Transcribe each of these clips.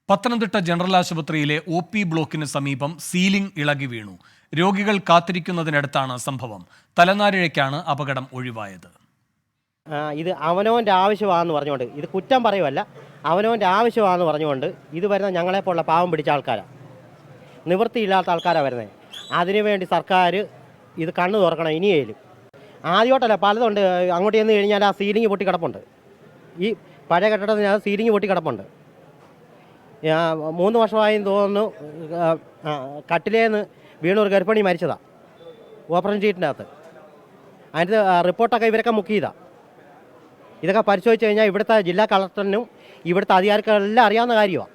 Pathanamthitta general ആശുപത്രിയിലെ OP ബ്ലോക്കിന് സമീപം സീലിംഗ് ഇളകി വീണു. രോഗികൾ കാത്തിരിക്കുന്നതിനടുത്താണ് സംഭവം. തലനാരിഴയ്ക്കാണ് അപകടം ഒഴിവായത്. ഇത് അവനവൻ്റെ ആവശ്യമാണെന്ന് പറഞ്ഞുകൊണ്ട്, ഇത് കുറ്റം പറയുമല്ല, അവനവൻ്റെ ആവശ്യമാണെന്ന് പറഞ്ഞുകൊണ്ട് ഇത് വരുന്ന ഞങ്ങളെപ്പോലുള്ള പാവം പിടിച്ച ആൾക്കാരാണ്, നിവൃത്തിയില്ലാത്ത ആൾക്കാരാണ് വരുന്നത്. അതിനുവേണ്ടി സർക്കാർ ഇത് കണ്ണു തുറക്കണം. ഇനിയേലും ആദ്യമായിട്ടല്ല, പലതുണ്ട്. അങ്ങോട്ട് ചെന്ന് കഴിഞ്ഞാൽ ആ സീലിംഗ് പൊട്ടി കിടപ്പുണ്ട്. ഈ പഴയ കെട്ടിടത്തിന് ആ സീലിംഗ് പൊട്ടി കിടപ്പുണ്ട്. 3 വർഷമായെന്ന് തോന്നുന്നു. കട്ടിലേന്ന് വീണൊരു ഗർഭിണി മരിച്ചതാണ് ഓപ്പറേഷൻ തിയേറ്ററിൻ്റെ അകത്ത്. അതിൻ്റെ റിപ്പോർട്ടൊക്കെ ഇവരൊക്കെ മുക്കിയതാണ്. ഇതൊക്കെ പരിശോധിച്ച് കഴിഞ്ഞാൽ ഇവിടുത്തെ ജില്ലാ കളക്ടറിനും ഇവിടുത്തെ അധികാരികളെല്ലാം അറിയാവുന്ന കാര്യമാണ്.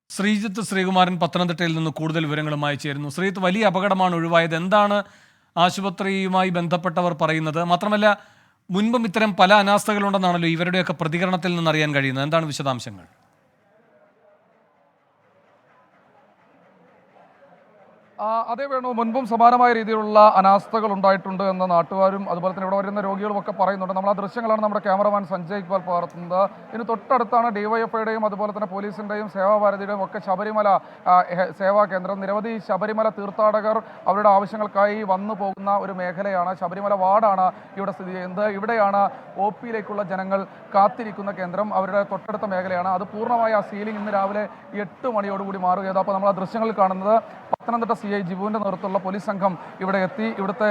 ശ്രീജിത്ത് ശ്രീകുമാരൻ പത്തനംതിട്ടയിൽ നിന്ന് കൂടുതൽ വിവരങ്ങളുമായി ചേരുന്നു. ശ്രീജിത്ത്, വലിയ അപകടമാണ് ഒഴിവായത്. എന്താണ് ആശുപത്രിയുമായി ബന്ധപ്പെട്ടവർ പറയുന്നത്? മാത്രമല്ല, മുൻപും ഇത്തരം പല അനാസ്ഥകളുണ്ടെന്നാണല്ലോ ഇവരുടെയൊക്കെ പ്രതികരണത്തിൽ നിന്ന് അറിയാൻ കഴിയുന്നത്. എന്താണ് വിശദാംശങ്ങൾ? അതേ വേണു, മുൻപും സമാനമായ രീതിയിലുള്ള അനാസ്ഥകൾ ഉണ്ടായിട്ടുണ്ട് എന്ന് നാട്ടുകാരും അതുപോലെ തന്നെ ഇവിടെ വരുന്ന രോഗികളും ഒക്കെ പറയുന്നുണ്ട്. നമ്മൾ ആ ദൃശ്യങ്ങളാണ് നമ്മുടെ ക്യാമറമാൻ സഞ്ജയ് ഇക്ബാൽ പകർത്തുന്നത്. ഇതിന് തൊട്ടടുത്താണ് DYFIയുടെയും അതുപോലെ തന്നെ പോലീസിൻ്റെയും സേവാഭാരതിയുടെയും ഒക്കെ ശബരിമല സേവാ കേന്ദ്രം. നിരവധി ശബരിമല തീർത്ഥാടകർ അവരുടെ ആവശ്യങ്ങൾക്കായി വന്നു പോകുന്ന ഒരു മേഖലയാണ്. ശബരിമല വാർഡാണ് ഇവിടെ സ്ഥിതി ചെയ്യുന്നത്. ഇവിടെയാണ് OPയിലേക്കുള്ള ജനങ്ങൾ കാത്തിരിക്കുന്ന കേന്ദ്രം. അവരുടെ തൊട്ടടുത്ത മേഖലയാണ്. അത് പൂർണ്ണമായി ആ സീലിംഗ് ഇന്ന് രാവിലെ 8 മണിയോടുകൂടി മാറുകയാണ്. അപ്പോൾ നമ്മൾ ആ ദൃശ്യങ്ങളിൽ കാണുന്നത് പത്തനംതിട്ട CI ജിബുവിൻ്റെ നേതൃത്വത്തിലുള്ള പോലീസ് സംഘം ഇവിടെ എത്തി ഇവിടുത്തെ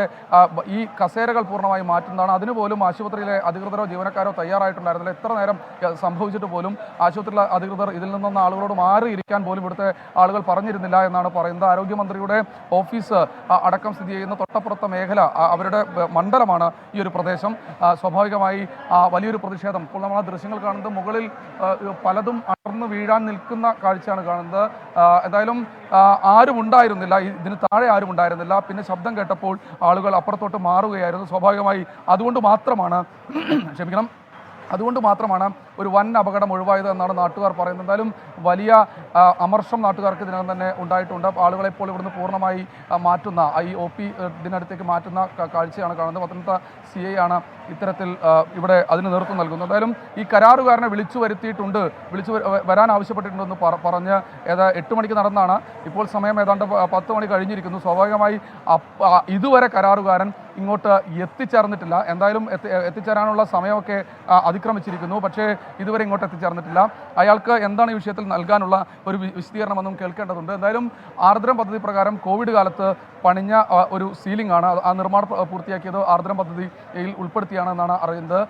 ഈ കസേരകൾ പൂർണ്ണമായി മാറ്റുന്നതാണ്. അതിനുപോലും ആശുപത്രിയിലെ അധികൃതരോ ജീവനക്കാരോ തയ്യാറായിട്ടുണ്ടായിരുന്നില്ല. എത്ര നേരം സംഭവിച്ചിട്ട് പോലും ആശുപത്രിയിലെ അധികൃതർ ഇതിൽ നിന്നൊന്ന് ആളുകളോട് മാറിയിരിക്കാൻ പോലും ഇവിടുത്തെ ആളുകൾ പറഞ്ഞിരുന്നില്ല എന്നാണ് പറയുന്നത്. ആരോഗ്യമന്ത്രിയുടെ ഓഫീസ് അടക്കം സ്ഥിതി ചെയ്യുന്ന തൊട്ടപ്പുറത്തെ മേഖല, അവരുടെ മണ്ഡലമാണ് ഈ ഒരു പ്രദേശം. സ്വാഭാവികമായി വലിയൊരു പ്രതിഷേധം. ഇപ്പോൾ നമ്മൾ ആ ദൃശ്യങ്ങൾ കാണുന്നത് മുകളിൽ പലതും അടർന്നു വീഴാൻ നിൽക്കുന്ന കാഴ്ചയാണ് കാണുന്നത്. എന്തായാലും ആരും ഉണ്ടായിരുന്നില്ല, ഇതിന് താഴെ ആരും ഉണ്ടായിരുന്നില്ല. പിന്നെ ശബ്ദം കേട്ടപ്പോൾ ആളുകൾ അപ്പുറത്തോട്ട് മാറുകയായിരുന്നു. സ്വാഭാവികമായി അതുകൊണ്ട് മാത്രമാണ് ഒരു വൻ അപകടം ഒഴിവായത് എന്നാണ് നാട്ടുകാർ പറയുന്നത്. എന്തായാലും വലിയ അമർഷം നാട്ടുകാർക്ക് ഇതിനകം തന്നെ ഉണ്ടായിട്ടുണ്ട്. ആളുകളെ ഇപ്പോൾ ഇവിടുന്ന് പൂർണ്ണമായി മാറ്റുന്ന ഈ OP ഇതിനടുത്തേക്ക് മാറ്റുന്ന കാഴ്ചയാണ് കാണുന്നത്. പത്തനംതിട്ട CI ആണ് ഇത്തരത്തിൽ ഇവിടെ അതിന് നേതൃത്വം നൽകുന്നത്. എന്തായാലും ഈ കരാറുകാരനെ വിളിച്ചു വരുത്തിയിട്ടുണ്ട്, വരാൻ ആവശ്യപ്പെട്ടിട്ടുണ്ടെന്ന് പറഞ്ഞ് 8 മണിക്ക് നടന്നാണ്. ഇപ്പോൾ സമയം ഏതാണ്ട് 10 മണി കഴിഞ്ഞിരിക്കുന്നു. സ്വാഭാവികമായി ഇതുവരെ കരാറുകാരൻ ഇങ്ങോട്ട് എത്തിച്ചേർന്നിട്ടില്ല. എന്തായാലും എത്തിച്ചേരാനുള്ള സമയമൊക്കെ അതിക്രമിച്ചിരിക്കുന്നു. പക്ഷേ ഇതുവരെ ഇങ്ങോട്ട് എത്തിച്ചേർന്നിട്ടില്ല. അയാൾക്ക് എന്താണ് ഈ വിഷയത്തിൽ നൽകാനുള്ള ഒരു വിശദീകരണമെന്നും കേൾക്കേണ്ടതുണ്ട്. എന്തായാലും ആർദ്രം പദ്ധതി പ്രകാരം കോവിഡ് കാലത്ത് പണിഞ്ഞ ഒരു സീലിംഗ് ആണ്. ആ നിർമ്മാണം പൂർത്തിയാക്കിയത് ആർദ്രം പദ്ധതിയിൽ ഉൾപ്പെടുത്തിയാണെന്നാണ് അറിയുന്നത്.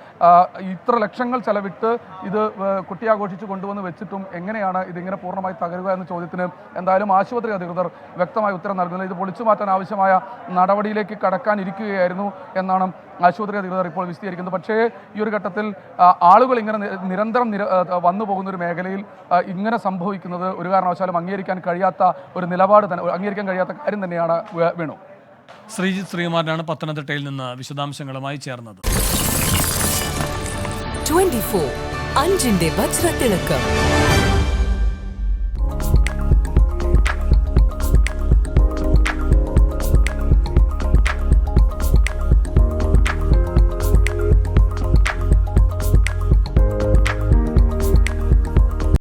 ഇത്ര ലക്ഷങ്ങൾ ചെലവിട്ട് ഇത് കുട്ടിയാഘോഷിച്ച് കൊണ്ടുവന്ന് വെച്ചിട്ടും എങ്ങനെയാണ് ഇതിങ്ങനെ പൂർണ്ണമായി തകരുക എന്ന ചോദ്യത്തിന് എന്തായാലും ആശുപത്രി അധികൃതർ വ്യക്തമായ ഉത്തരം നൽകുന്നത്. ഇത് പൊളിച്ചു മാറ്റാൻ ആവശ്യമായ നടപടിയിലേക്ക് കടക്കാനിരിക്കുകയായിരുന്നു എന്നാണ് ആശുപത്രി അധികൃതർ ഇപ്പോൾ വിശദീകരിക്കുന്നത്. പക്ഷേ ഈ ഒരു ഘട്ടത്തിൽ ആളുകൾ ഇങ്ങനെ നിരന്തരം വന്നു പോകുന്ന ഒരു മേഖലയിൽ ഇങ്ങനെ സംഭവിക്കുന്നത് ഒരു കാരണവശാലും അംഗീകരിക്കാൻ കഴിയാത്ത ഒരു നിലപാട് തന്നെ, അംഗീകരിക്കാൻ കഴിയാത്ത കാര്യം തന്നെയാണ് വേണു. ശ്രീജിത്ത് ശ്രീകുമാരനാണ് പത്തനംതിട്ടയിൽ നിന്ന് വിശദാംശങ്ങളുമായി ചേർന്നത്. 24 അഞ്ചിന്റെ വജ്രത്തിളക്കം.